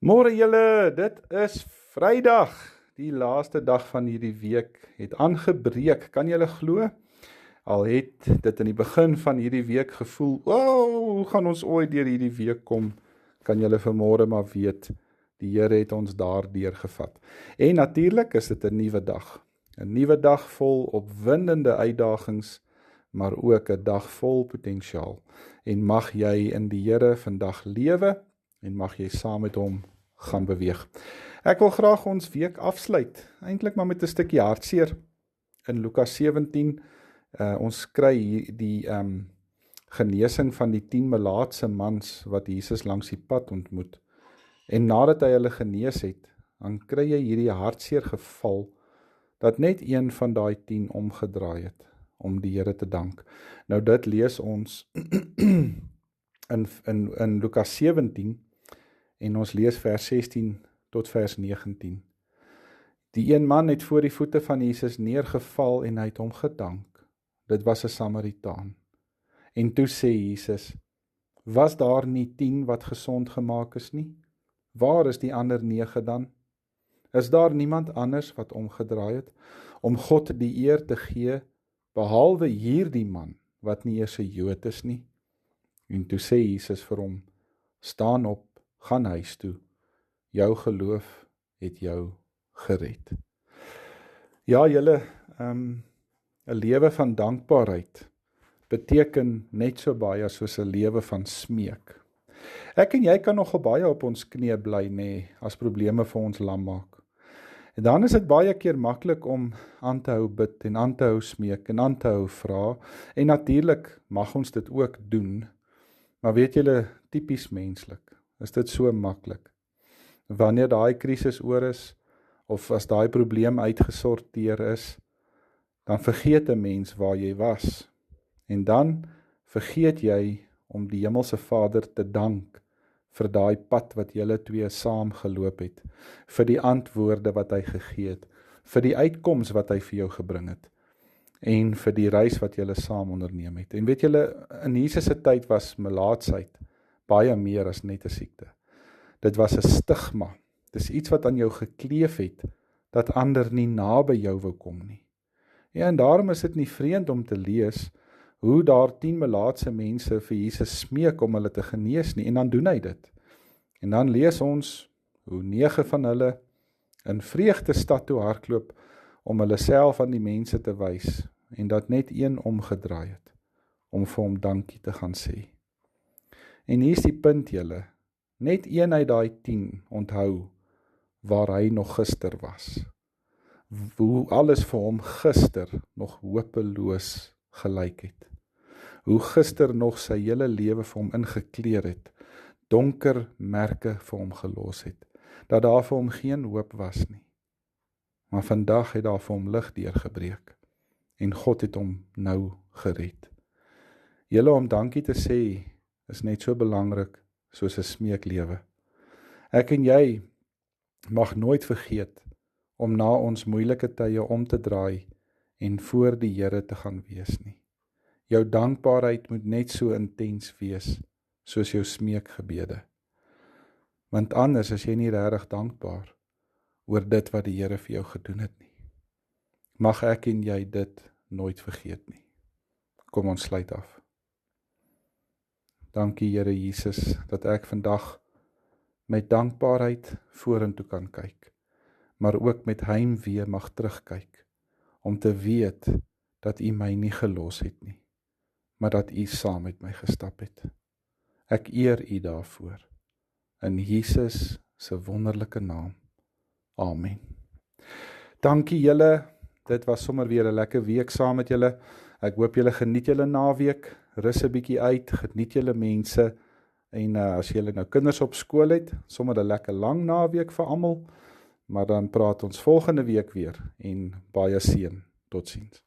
Môre julle, dit is Vrydag. Die laaste dag van hierdie week het aangebreek. Kan julle glo? Al het dit in die begin van hierdie week gevoel, hoe gaan ons ooit deur hierdie week kom? Kan julle vanmôre maar weet, die Here het ons daardeur gevat. En natuurlik is dit 'n nuwe dag. 'n Nuwe dag vol opwindende uitdagings, maar ook 'n dag vol potensiaal. En mag jy in die Here vandag lewe en mag jy saam met hom gaan beweeg. Ek wil graag ons week afsluit, eintlik maar met 'n stukkie hartseer in Lukas 17. Ons kry hier die genesing van die 10 melaatse mans wat Jesus langs die pad ontmoet. En nadat hy hulle genees het, dan kry jy hierdie hartseer geval dat net een van daai 10 omgedraai het om die Here te dank. Nou dit lees ons in Lukas 17 en ons lees vers 16 tot vers 19. Die een man het voor die voete van Jesus neergeval en hy het hom gedank. Dit was 'n Samaritaan. En toe sê Jesus, was daar nie 10 wat gesond gemaak is nie? Waar is die ander 9 dan? Is daar niemand anders wat omgedraai het, om God die eer te gee, behalwe hierdie man, wat nie eers 'n Jood is nie? En toe sê Jesus vir hom, staan op, gaan huis toe, jou geloof het jou gered. Ja, julle, 'n lewe van dankbaarheid beteken net so baie soos 'n lewe van smeek. Ek en jy kan nogal baie op ons knieë bly, nê, as probleme vir ons lam maak. En dan is dit baie keer maklik om aan te hou bid en aan te hou smeek en aan te hou vra. En natuurlik mag ons dit ook doen. Maar weet julle, tipies menslik, is dit so maklik. Wanneer daai krisis oor is, of as daai probleem uitgesorteer is, dan vergeet 'n mens waar jy was. En dan vergeet jy om die Hemelse Vader te dank vir daai pad wat julle twee saam geloop het, vir die antwoorde wat hy gegee het, vir die uitkoms wat hy vir jou gebring het, en vir die reis wat julle saam onderneem het. En weet julle, in Jesus se tyd was melaatsheid baie meer as net 'n siekte. Dit was 'n stigma. Dis iets wat aan jou gekleef het, dat ander nie naby jou wou kom nie. Ja, en daarom is dit nie vreemd om te lees hoe daar 10 melaatse mense vir Jesus smeek om hulle te genees nie, en dan doen hy dit. En dan lees ons hoe 9 van hulle in vreugde stad toe hardloop om hulle self aan die mense te wys, en dat net een omgedraai het om vir hom dankie te gaan sê. En hier is die punt julle, net een uit daai 10 onthou waar hy nog gister was. Hoe alles vir hom gister nog hopeloos gelyk het. Hoe gister nog sy hele lewe vir hom ingekleer het, donker merke vir hom gelos het, dat daar vir hom geen hoop was nie. Maar vandag het daar vir hom lig deurgebreek, en God het hom nou gered. Julle, om dankie te sê, is net so belangrik soos 'n smeeklewe. Ek en jy mag nooit vergeet om na ons moeilike tye om te draai en voor die Here te gaan wees nie. Jou dankbaarheid moet net so intens wees soos jou smeekgebede. Want anders is jy nie regtig dankbaar oor dit wat die Here vir jou gedoen het nie. Mag ek en jy dit nooit vergeet nie. Kom ons sluit af. Dankie Here Jesus, dat ek vandag met dankbaarheid vorentoe kan kyk, maar ook met heimwee mag terugkyk, om te weet dat U my nie gelos het nie, maar dat U saam met my gestap het. Ek eer U daarvoor, in Jesus se wonderlike naam. Amen. Dankie julle, dit was sommer weer 'n lekker week saam met julle. Ek hoop julle geniet julle naweek, rus 'n bietjie uit, geniet julle mense, en as julle nou kinders op skool het, sommer 'n lekker lang naweek vir almal, maar dan praat ons volgende week weer, en baie seën. Totsiens.